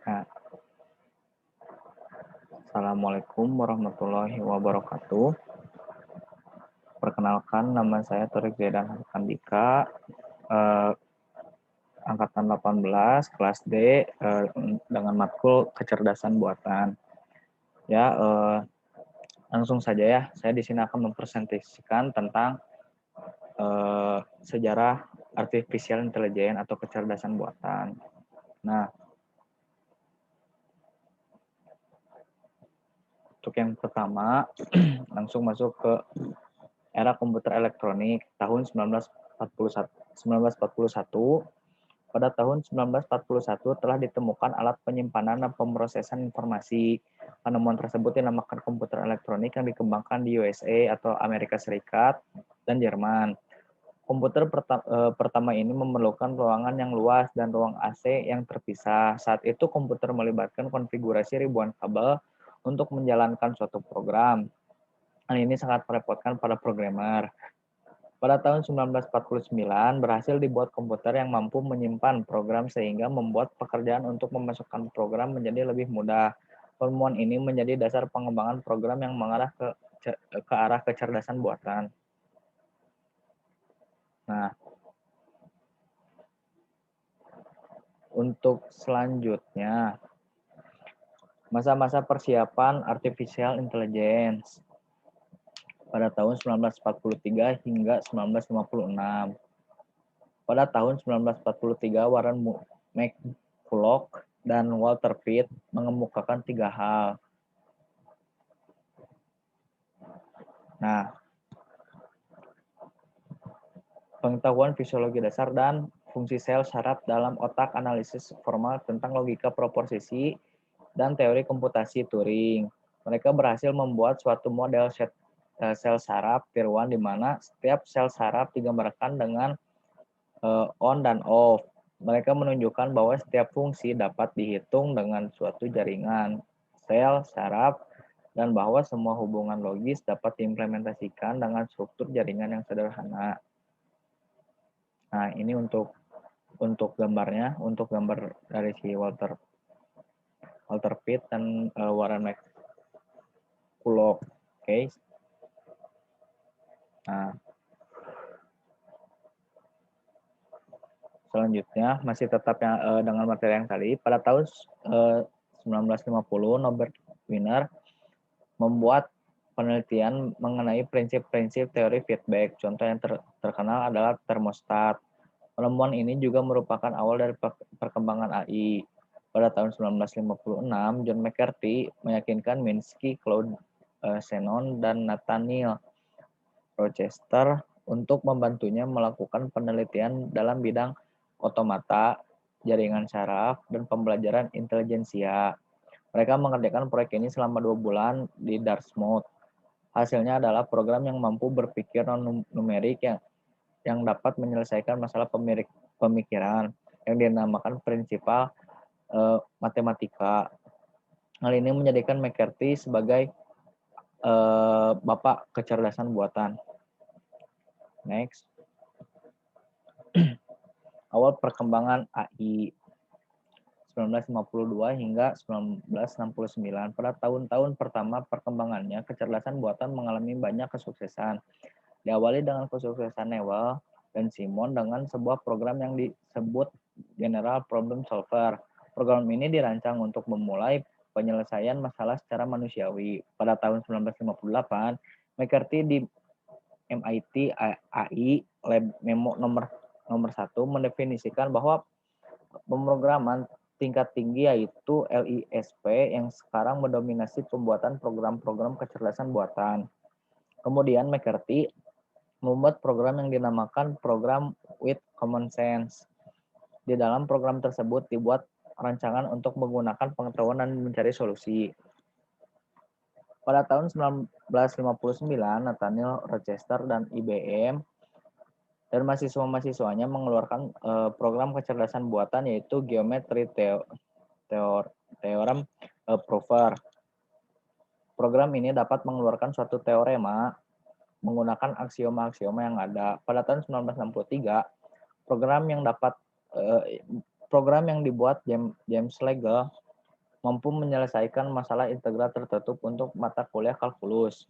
Nah, Assalamualaikum warahmatullahi wabarakatuh. Perkenalkan, nama saya Torik Zaidan Handika, angkatan 18, kelas D, dengan matkul kecerdasan buatan. Ya, langsung saja ya. Saya di sini akan mempresentasikan tentang sejarah artificial intelligence atau kecerdasan buatan. Nah, untuk yang pertama, langsung masuk ke era komputer elektronik tahun 1941. Pada tahun 1941 telah ditemukan alat penyimpanan dan pemrosesan informasi. Penemuan tersebut dinamakan komputer elektronik yang dikembangkan di USA atau Amerika Serikat dan Jerman. Komputer pertama ini memerlukan ruangan yang luas dan ruang AC yang terpisah. Saat itu komputer melibatkan konfigurasi ribuan kabel untuk menjalankan suatu program. Hal ini sangat merepotkan para programmer. Pada tahun 1949, berhasil dibuat komputer yang mampu menyimpan program sehingga membuat pekerjaan untuk memasukkan program menjadi lebih mudah. Penemuan ini menjadi dasar pengembangan program yang mengarah ke arah kecerdasan buatan. Nah, untuk selanjutnya, masa-masa persiapan artificial intelligence pada tahun 1943 hingga 1956. Pada tahun 1943, Warren McCulloch dan Walter Pitt mengemukakan 3 hal. Nah, pengetahuan fisiologi dasar dan fungsi sel saraf dalam otak, analisis formal tentang logika proporsi, dan teori komputasi Turing. Mereka berhasil membuat suatu model sel saraf tiruan di mana setiap sel saraf digambarkan dengan on dan off. Mereka menunjukkan bahwa setiap fungsi dapat dihitung dengan suatu jaringan sel saraf dan bahwa semua hubungan logis dapat diimplementasikan dengan struktur jaringan yang sederhana. Nah, ini untuk gambarnya, untuk gambar dari si Walter Pitt dan Warren McCulloch. Oke. Nah, selanjutnya masih tetap dengan materi yang tadi. Pada tahun 1950, Nobel winner membuat penelitian mengenai prinsip-prinsip teori feedback. Contoh yang terkenal adalah termostat. Penemuan ini juga merupakan awal dari perkembangan AI. Pada tahun 1956, John McCarthy meyakinkan Minsky, Claude Shannon, dan Nathaniel Rochester untuk membantunya melakukan penelitian dalam bidang otomata, jaringan saraf, dan pembelajaran intelijensia. Mereka mengerjakan proyek ini selama 2 bulan di Dartmouth. Hasilnya adalah program yang mampu berpikir non-numerik yang dapat menyelesaikan masalah pemikiran yang dinamakan prinsipal matematika. Hal ini menjadikan McCarthy sebagai bapak kecerdasan buatan. Next. Awal perkembangan AI 1952 hingga 1969. Pada tahun-tahun pertama perkembangannya, kecerdasan buatan mengalami banyak kesuksesan. Diawali dengan kesuksesan Newell dan Simon dengan sebuah program yang disebut General Problem Solver. Program ini dirancang untuk memulai penyelesaian masalah secara manusiawi. Pada tahun 1958, McCarthy di MIT AI Lab Memo nomor 1 mendefinisikan bahwa pemrograman tingkat tinggi yaitu LISP yang sekarang mendominasi pembuatan program-program kecerdasan buatan. Kemudian McCarthy membuat program yang dinamakan program with common sense. Di dalam program tersebut dibuat rancangan untuk menggunakan pengetahuan dan mencari solusi. Pada tahun 1959, Nathaniel Rochester dan IBM dan mahasiswa-mahasiswanya mengeluarkan program kecerdasan buatan yaitu Geometry Theorem Prover. Program ini dapat mengeluarkan suatu teorema menggunakan aksioma-aksioma yang ada. Pada tahun 1963, program yang dibuat James Legel mampu menyelesaikan masalah integral tertutup untuk mata kuliah kalkulus.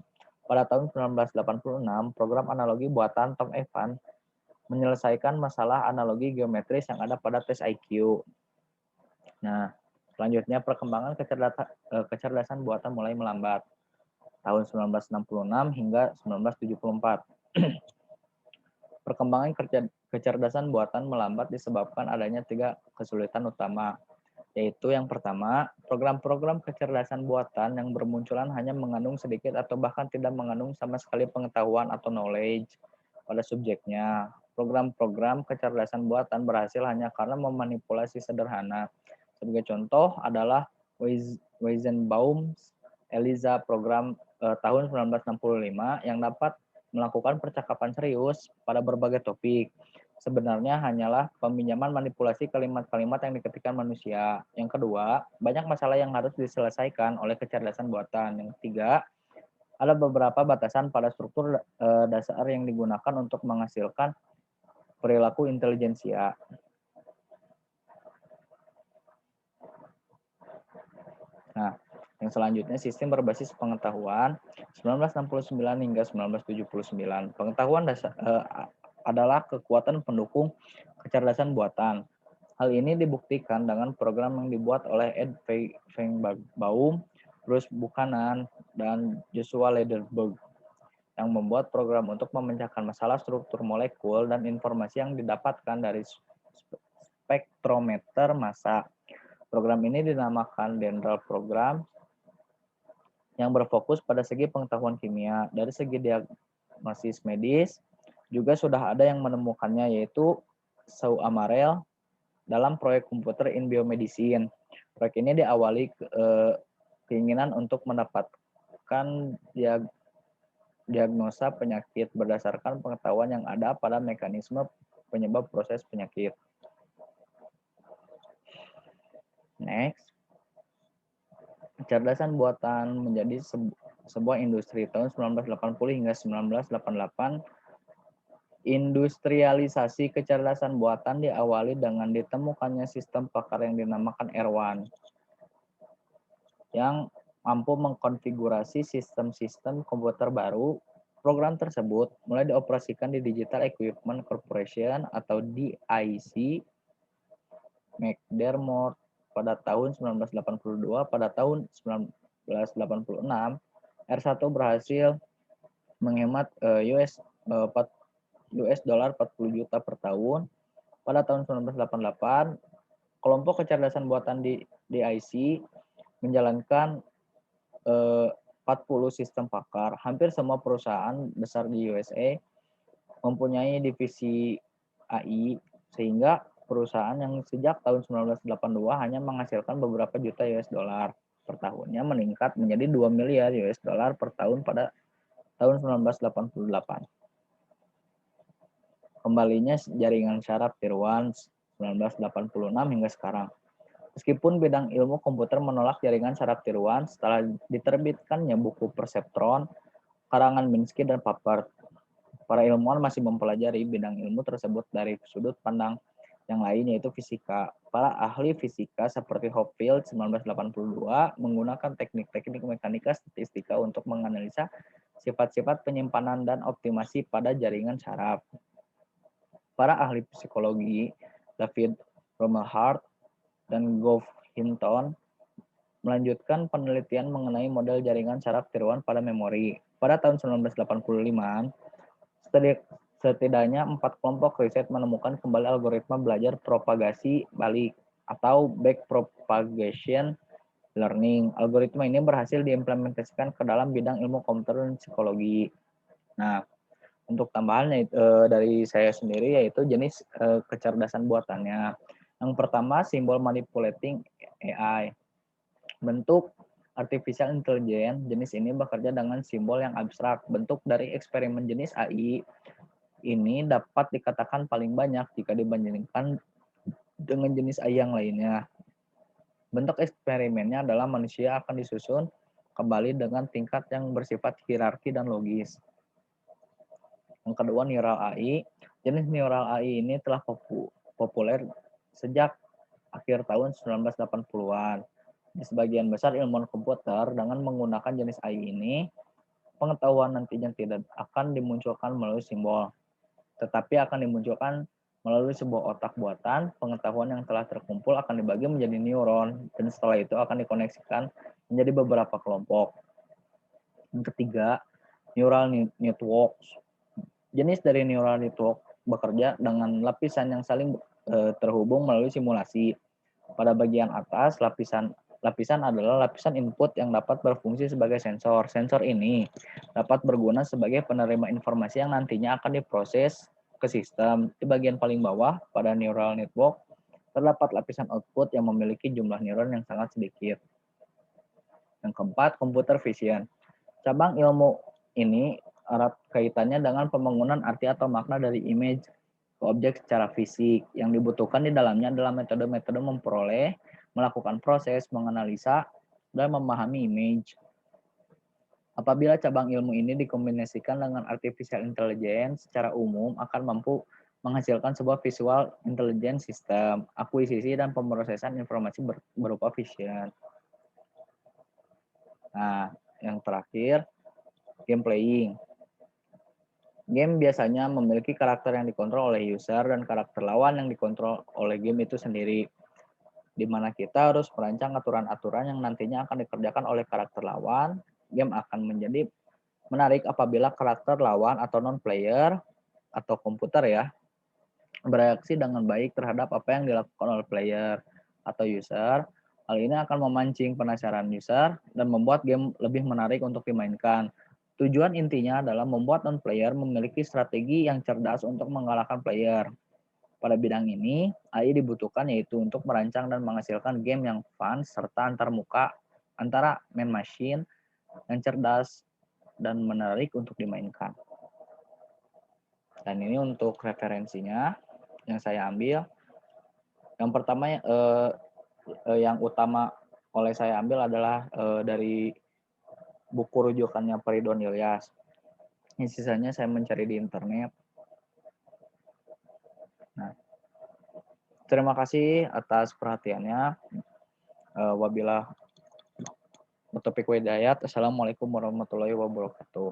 Pada tahun 1986, program analogi buatan Tom Evans menyelesaikan masalah analogi geometris yang ada pada tes IQ. Nah, selanjutnya perkembangan kecerdasan buatan mulai melambat. Tahun 1966 hingga 1974. Perkembangan kecerdasan buatan melambat disebabkan adanya 3 kesulitan utama, yaitu yang pertama, program-program kecerdasan buatan yang bermunculan hanya mengandung sedikit atau bahkan tidak mengandung sama sekali pengetahuan atau knowledge pada subjeknya. Program-program kecerdasan buatan berhasil hanya karena memanipulasi sederhana. Sebagai contoh adalah Weizenbaum's ELIZA program tahun 1965 yang dapat melakukan percakapan serius pada berbagai topik. Sebenarnya hanyalah peminjaman manipulasi kalimat-kalimat yang diketikkan manusia. Yang kedua, banyak masalah yang harus diselesaikan oleh kecerdasan buatan. Yang ketiga, ada beberapa batasan pada struktur dasar yang digunakan untuk menghasilkan perilaku intelijensia. Nah, yang selanjutnya sistem berbasis pengetahuan 1969 hingga 1979. Pengetahuan dasar adalah kekuatan pendukung kecerdasan buatan. Hal ini dibuktikan dengan program yang dibuat oleh Ed Feigenbaum, Bruce Buchanan, dan Joshua Lederberg yang membuat program untuk memecahkan masalah struktur molekul dan informasi yang didapatkan dari spektrometer massa. Program ini dinamakan Dendral Program yang berfokus pada segi pengetahuan kimia. Dari segi diagnosis medis, juga sudah ada yang menemukannya, yaitu Sau Amarel dalam proyek komputer in biomedicine. Proyek ini diawali keinginan untuk mendapatkan diagnosa penyakit berdasarkan pengetahuan yang ada pada mekanisme penyebab proses penyakit. Next. Kecerdasan buatan menjadi sebuah industri. Tahun 1980 hingga 1988, industrialisasi kecerdasan buatan diawali dengan ditemukannya sistem pakar yang dinamakan Erwan, yang mampu mengkonfigurasi sistem-sistem komputer baru. Program tersebut mulai dioperasikan di Digital Equipment Corporation atau DIC McDermott pada tahun 1982. Pada tahun 1986, R1 berhasil menghemat US dollar 40 juta per tahun. Pada tahun 1988, kelompok kecerdasan buatan di DIC menjalankan 40 sistem pakar. Hampir semua perusahaan besar di USA mempunyai divisi AI, sehingga perusahaan yang sejak tahun 1982 hanya menghasilkan beberapa juta US dollar per tahunnya meningkat menjadi 2 miliar US dollar per tahun pada tahun 1988. Kembalinya jaringan syaraf Tier 1 1986 hingga sekarang. Meskipun bidang ilmu komputer menolak jaringan syaraf Tier 1 setelah diterbitkannya buku Perceptron, karangan Minsky dan Papert, para ilmuwan masih mempelajari bidang ilmu tersebut dari sudut pandang yang lain, yaitu fisika. Para ahli fisika seperti Hopfield 1982 menggunakan teknik-teknik mekanika statistika untuk menganalisa sifat-sifat penyimpanan dan optimasi pada jaringan syaraf. Para ahli psikologi David Rumelhart dan Geoff Hinton melanjutkan penelitian mengenai model jaringan syaraf Tier 1 pada memori. Pada tahun 1985, setidaknya 4 kelompok riset menemukan kembali algoritma belajar propagasi balik atau back propagation learning. Algoritma ini berhasil diimplementasikan ke dalam bidang ilmu komputer dan psikologi. Nah, untuk tambahannya dari saya sendiri yaitu jenis kecerdasan buatannya. Yang pertama, simbol manipulating AI. Bentuk artificial intelligence jenis ini bekerja dengan simbol yang abstrak. Bentuk dari eksperimen jenis AI ini dapat dikatakan paling banyak jika dibandingkan dengan jenis AI yang lainnya. Bentuk eksperimennya adalah manusia akan disusun kembali dengan tingkat yang bersifat hierarki dan logis. Yang kedua, neural AI. Jenis neural AI ini telah populer sejak akhir tahun 1980-an. Di sebagian besar ilmuwan komputer dengan menggunakan jenis AI ini, pengetahuan nantinya tidak akan dimunculkan melalui simbol, tetapi akan dimunculkan melalui sebuah otak buatan. Pengetahuan yang telah terkumpul akan dibagi menjadi neuron, dan setelah itu akan dikoneksikan menjadi beberapa kelompok. Yang ketiga, neural networks. Jenis dari neural network bekerja dengan lapisan yang saling terhubung melalui simulasi. Pada bagian atas, lapisan adalah lapisan input yang dapat berfungsi sebagai sensor. Sensor ini dapat berguna sebagai penerima informasi yang nantinya akan diproses ke sistem. Di bagian paling bawah, pada neural network, terdapat lapisan output yang memiliki jumlah neuron yang sangat sedikit. Yang keempat, computer vision. Cabang ilmu ini erat kaitannya dengan pembangunan arti atau makna dari image ke objek secara fisik. Yang dibutuhkan di dalamnya adalah metode-metode memperoleh, melakukan proses, menganalisa, dan memahami image. Apabila cabang ilmu ini dikombinasikan dengan artificial intelligence, secara umum akan mampu menghasilkan sebuah visual intelligence system, akuisisi dan pemrosesan informasi berupa vision. Nah, yang terakhir, game playing. Game biasanya memiliki karakter yang dikontrol oleh user dan karakter lawan yang dikontrol oleh game itu sendiri, di mana kita harus merancang aturan-aturan yang nantinya akan dikerjakan oleh karakter lawan. Game akan menjadi menarik apabila karakter lawan atau non-player atau komputer ya bereaksi dengan baik terhadap apa yang dilakukan oleh player atau user. Hal ini akan memancing penasaran user dan membuat game lebih menarik untuk dimainkan. Tujuan intinya adalah membuat non-player memiliki strategi yang cerdas untuk mengalahkan player. Pada bidang ini, AI dibutuhkan yaitu untuk merancang dan menghasilkan game yang fun serta antarmuka antara main machine yang cerdas dan menarik untuk dimainkan. Dan ini untuk referensinya yang saya ambil. Yang pertama yang utama oleh saya ambil adalah dari buku rujukannya Peridon Ilyas. Ini sisanya saya mencari di internet. Nah, terima kasih atas perhatiannya. Wabillahi taufiq wal hidayah. Assalamualaikum warahmatullahi wabarakatuh.